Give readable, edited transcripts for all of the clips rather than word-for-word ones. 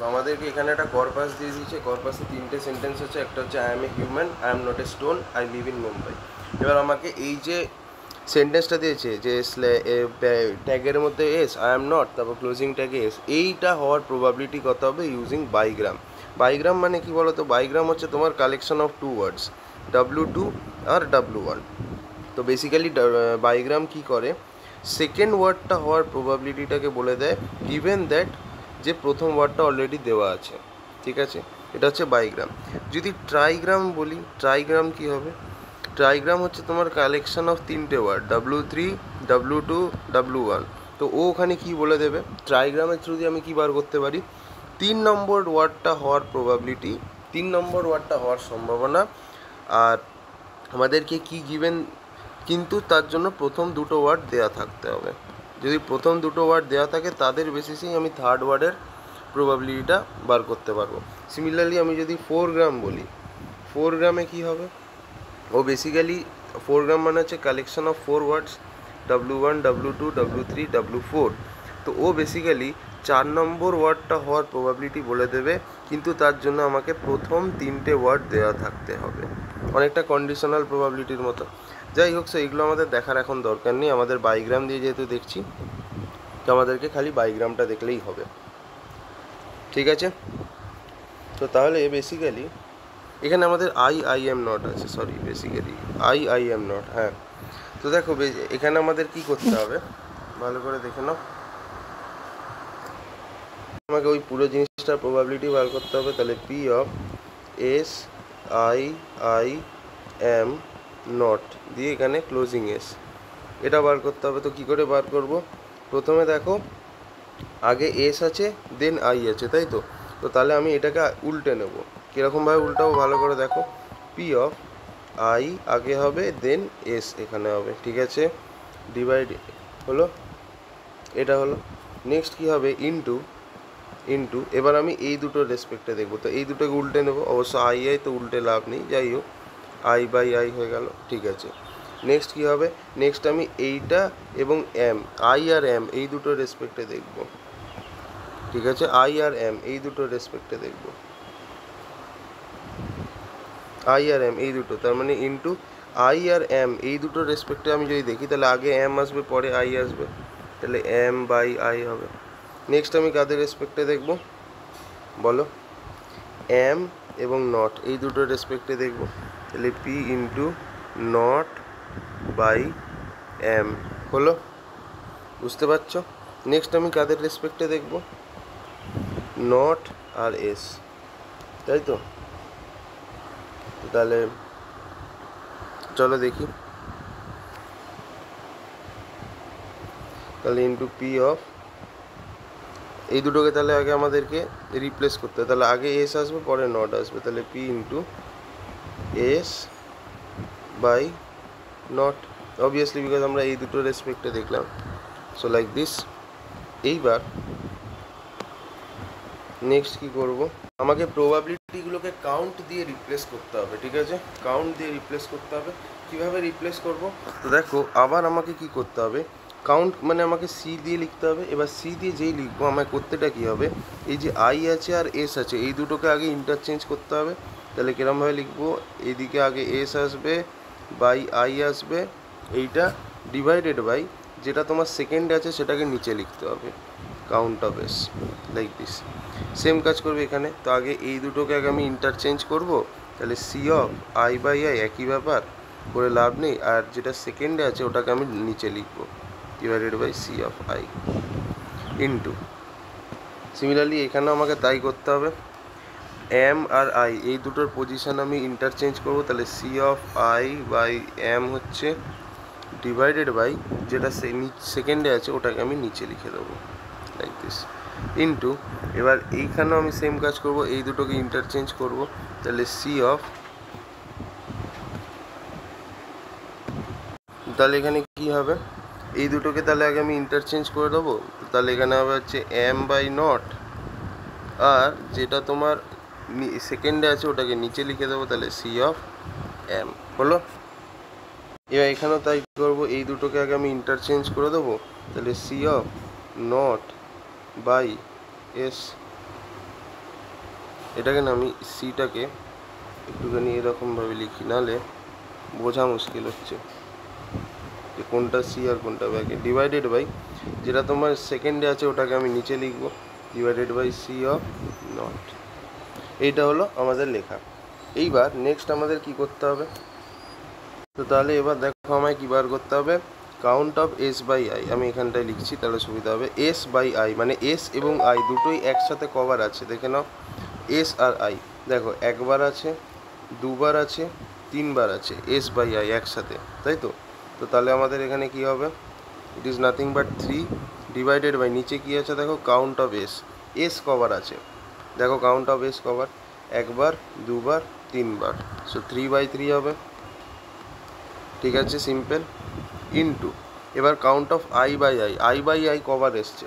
তো আমাদেরকে এখানে একটা কর্পাস দিয়ে দিয়েছে। কর্পাসে তিনটে সেন্টেন্স হচ্ছে, একটা হচ্ছে I M a human, I M not a stone, I live in Mumbai. এবার আমাকে এই যে সেন্টেন্সটা দিয়েছে যে ট্যাগের মধ্যে এস, আই এম নট, তারপর ক্লোজিং ট্যাগে এস, এইটা হওয়ার প্রবাবিলিটি কত হবে ইউজিং বাইগ্রাম। বাইগ্রাম মানে কি বলো তো? বাইগ্রাম হচ্ছে তোমার collection of two words, W2 আর W1। তো বেসিক্যালি বাইগ্রাম কি করে, সেকেন্ড ওয়ার্ডটা হওয়ার প্রবাবিলিটিটাকে বলে দেয়, গিভেন দ্যাট যে প্রথম ওয়ার্ডটা অলরেডি দেওয়া আছে। ঠিক আছে, এটা হচ্ছে বাইগ্রাম। যদি ট্রাইগ্রাম বলি, ট্রাইগ্রাম কি হবে? ট্রাইগ্রাম হচ্ছে তোমার কালেকশন অফ তিনটে ওয়ার্ড, W3, W2, W1। তো ও ওখানে কি বলে দেবে? ট্রাইগ্রামের থ্রু দিয়ে আমি কী বার করতে পারি? 3 নম্বর ওয়ার্ডটা হওয়ার প্রবাবিলিটি, 3 নম্বর ওয়ার্ডটা হওয়ার সম্ভাবনা। আর আমাদেরকে কি গিভেন, কিন্তু তার জন্য প্রথম দুটো ওয়ার্ড দেওয়া থাকতে হবে। যদি প্রথম দুটো ওয়ার্ড দেওয়া থাকে তাদের বেসিসেই আমি থার্ড ওয়ার্ডের প্রবাবিলিটিটা বার করতে পারবো। সিমিলারলি আমি যদি 4 গ্রাম বলি, 4 গ্রামে কী হবে? ও বেসিক্যালি 4 গ্রাম মানে হচ্ছে collection of 4 words, W1, W2, W3, W4। তো ও বেসিক্যালি 4 নম্বর ওয়ার্ডটা হওয়ার প্রবাবিলিটি বলে দেবে, কিন্তু তার জন্য আমাকে প্রথম 3টে ওয়ার্ড দেওয়া থাকতে হবে, অনেকটা কন্ডিশনাল প্রবাবিলিটির মতো। যাই হোক, এগুলো আমাদের দেখার এখন দরকার নেই, আমাদের বাইগ্রাম দিয়ে যেহেতু দেখছি, তো আমাদেরকে খালি বাইগ্রামটা দেখলেই হবে। ঠিক আছে, তো তাহলে বেসিক্যালি এখানে আমাদের আই এম নট আছে, sorry basically I M not. হ্যাঁ, তো দেখো এখানে আমাদের কি করতে হবে ভালো করে দেখে নাও। আমাকে ওই পুরো জিনিসটার প্রবাবিলিটি বার করতে হবে। তাহলে P of S I M not দিয়ে এখানে ক্লোজিং এস, এটা বার করতে হবে। তো কী করে বার করব? প্রথমে দেখো, আগে এস আছে দেন আই আছে, তাই তো? তো তাহলে আমি এটাকে উল্টে নেব। কীরকমভাবে উল্টাবো ভালো করে দেখো। পি অফ আই আগে হবে, দেন এস এখানে হবে। ঠিক আছে, ডিভাইড হলো, এটা হলো। নেক্সট কী হবে? ইন্টু এবার আমি এই দুটোর রেসপেক্টে দেখবো। তো এই দুটোকে উল্টে নেবো, অবশ্য আই তো উল্টে লাভ নেই, যাই হোক আই বাই আই হয়ে গেল। ঠিক আছে, নেক্সট কী হবে? নেক্সট আমি এইটা এবং এম, আই আর এম এই দুটোর রেসপেক্টে দেখবো। ঠিক আছে, আই আর এম এই দুটোর রেসপেক্টে দেখবো, আই আর এম এই দুটো, তার মানে ইন্টু আই আর এম এই দুটোর রেসপেক্টে আমি যদি দেখি, তাহলে আগে এম আসবে পরে আই আসবে, তাহলে এম বাই আই হবে। নেক্সট আমি কাদের রেসপেক্টে দেখবো বলো? এম এবং নট এই দুটোর রেসপেক্টে দেখবো, তাহলে P into not by M হলো। বুঝতে পারছো? নেক্সট আমি কাদের রেসপেক্টে দেখবো? নট আর এস, তাই তো? তাহলে চলো দেখি, তাহলে ইন্টু পি অফ এই দুটোকে তাহলে আগে আমাদেরকে রিপ্লেস করতে হবে। তাহলে আগে এস আসবে পরে নট আসবে, তাহলে P into S by not, obviously because আমরা এই দুটো রেসপেক্টে দেখলাম। So like this. এইবার নেক্সট কি করব? আমাকে প্রবাবিলিটিগুলোকে কাউন্ট দিয়ে রিপ্লেস করতে হবে। ঠিক আছে, কাউন্ট দিয়ে রিপ্লেস করতে হবে। কিভাবে রিপ্লেস করব? তো দেখো, আবার আমাকে কি করতে হবে? কাউন্ট মানে আমাকে সি দিয়ে লিখতে হবে। এবার সি দিয়ে যেই লিখবো, আমায় করতেটা কী হবে? এই যে আই আছে আর এস আছে এই দুটোকে আগে ইন্টারচেঞ্জ করতে হবে। তাহলে কিরমভাবে লিখবো? এইদিকে আগে এস আসবে বাই আই আসবে, এইটা ডিভাইডেড বাই যেটা তোমার সেকেন্ডে আছে সেটাকে নিচে লিখতে হবে, count of S, like this. Same কাজ করবে এখানে। তো আগে এই দুটোকে আগে আমি ইন্টারচেঞ্জ করব, তাহলে C of I by I একই ব্যাপার, করে লাভ নেই। আর যেটা সেকেন্ডে আছে ওটাকে আমি নিচে লিখবো, divided by C of I into. Similarly এখানেও আমাকে তাই করতে হবে। এম আর আই এই দুটোর পজিশান আমি ইন্টারচেঞ্জ করবো, তাহলে C of I by M হচ্ছে ডিভাইডেড বাই যেটা সেকেন্ডে আছে ওটাকে আমি নিচে লিখে দেবো, লাইক দিস। ইন্টু এবার এইখানেও আমি সেম কাজ করব, এই দুটোকে ইন্টারচেঞ্জ করব, তাহলে সি অফ, তাহলে এখানে কি হবে? এই দুটোকে তাহলে আগে আমি ইন্টারচেঞ্জ করে দেবো, তাহলে এখানে হবে হচ্ছে এম বাই নট, আর যেটা তোমার সেকেন্ডে আছে ওটাকে নিচে লিখে দেবো, তাহলে সি অফ এম হলো। এবার এখানেও তাই করবো, এই দুটোকে আগে আমি ইন্টারচেঞ্জ করে দেবো, তাহলে C of not by S এটাকে না আমি সিটাকে একটুখানি এরকমভাবে লিখি, নাহলে বোঝা মুশকিল হচ্ছে যে কোনটা সি আর কোনটা ব্যাকে। ডিভাইডেড বাই যেটা তোমার সেকেন্ডে আছে ওটাকে আমি নিচে লিখবো, divided by C of not. এইটা হলো আমাদের লেখা। এইবার নেক্সট আমাদের কি করতে হবে, তো তাহলে এবার দেখো আমায় কী বার করতে হবে, count of S by I. আমি এখানটায় লিখছি তাহলে সুবিধা হবে। এস বাই আই মানে এস এবং আই দুটোই একসাথে কভার আছে, দেখে নাও। এস আর আই দেখো একবার আছে, দুবার আছে, তিনবার আছে, এস বাই আই একসাথে, তাই তো। তো তাহলে আমাদের এখানে কি হবে, it is nothing but 3 divided by নিচে কি আছে দেখো, count of S. S cover আছে, দেখো কাউন্ট অফ এস কভার, একবার, দুবার, তিনবার, সো 3/3 হবে, ঠিক আছে, সিম্পল। ইনটু এবার count of I by I, I by I cover এসছে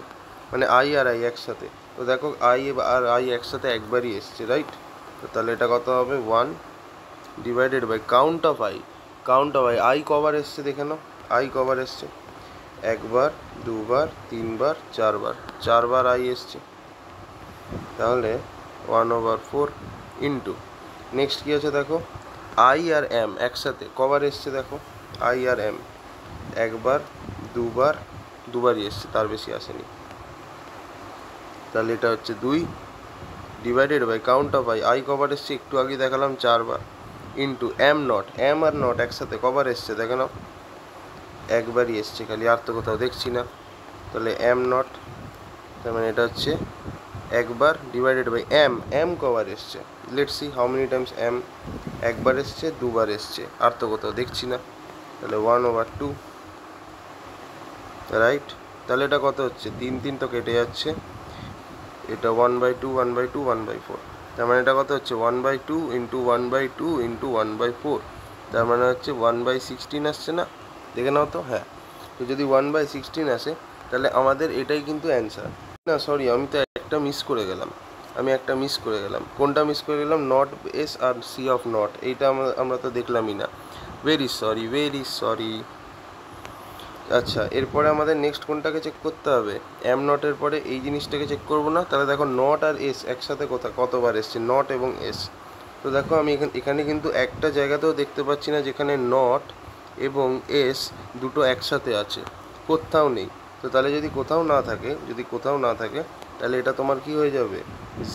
মানে আই আর আই একসাথে, তো দেখো আই আর আই একসাথে একবারই এসছে, রাইট। তো তাহলে এটা কত হবে, 1 divided by count of I, count of I, I cover এসছে দেখে নাও, আই কভার এসছে একবার, দুবার, তিনবার, চারবার, চারবার আই এসছে, তাহলে 1/4 ইন্টু নেক্সট কী আছে দেখো, আই আর এম একসাথে কভার এসছে দেখো, আই আর এম একবার, দুবার, দুবারই এসছে, তার বেশি আসেনি, তাহলে এটা হচ্ছে 2 divided by count of I, I cover এসছে একটু আগে দেখালাম চারবার, ইন্টু এম নট, এম আর নট একসাথে কভার এসছে দেখে নাও, একবারই এসছে খালি, আর তো কোথাও দেখছি না, তাহলে এম নট, তার মানে এটা হচ্ছে একবার divided by M, M cover এসছে, let's see how many times M, একবার এসছে, দুবার এসছে, আর তো কোথাও দেখছি না, তাহলে 1/2, রাইট। তাহলে এটা কত হচ্ছে, 3 তো কেটে যাচ্ছে, এটা 1/2 1/2 1/4, তার মানে এটা কত হচ্ছে 1/2 ইন্টু 1/2 ইন্টু 1/4, তার মানে হচ্ছে 1/16 আসছে না, দেখে নাও তো। হ্যাঁ, তো যদি 1/16 আসে তাহলে আমাদের এটাই কিন্তু অ্যান্সার। না সরি, আমি তো একটা মিস করে গেলাম, কোনটা মিস করে গেলাম, নট এস আর সি অফ নট, এইটা আমরা তো দেখলামই না, ভেরি সরি। আচ্ছা, এরপরে আমাদের নেক্সট কোনটাকে চেক করতে হবে, এম নটের পরে এই জিনিসটাকে চেক করবো না, তাহলে দেখো নট আর এস একসাথে কতবার এসছে, নট এবং এস। তো দেখো আমি এখানে কিন্তু একটা জায়গাতেও দেখতে পাচ্ছি না যেখানে নট এবং এস দুটো একসাথে আছে, কোথাও নেই। তো তাহলে যদি কোথাও না থাকে তাহলে এটা তোমার কি হয়ে যাবে,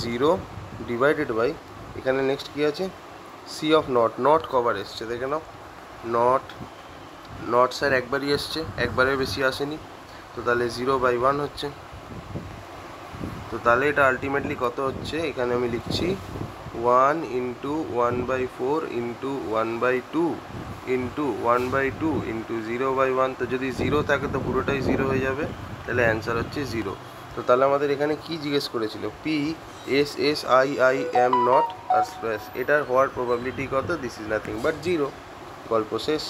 0 ডিভাইডেড বাই, এখানে নেক্সট কি আছে, C of not, not cover এসছে দেখে নাও, নট স্যার একবারই এসছে, একবারের বেশি আসেনি, তো তাহলে 0/1 হচ্ছে। তো তাহলে এটা আলটিমেটলি কত হচ্ছে, এখানে আমি লিখছি 1 ইন্টু 1/4 ইন্টু 1/2 ইন্টু 1/2 ইন্টু 0/1, তো যদি 0 থাকে তো পুরোটাই 0 হয়ে যাবে, তাহলে অ্যান্সার হচ্ছে 0। তো তাহলে আমাদের এখানে কি জিজ্ঞেস করেছিল, P S S I I M not আর স্পেস, এটার হওয়ার প্রবাবিলিটি কত, দিস ইজ নাথিং বাট 0, গল্প শেষ।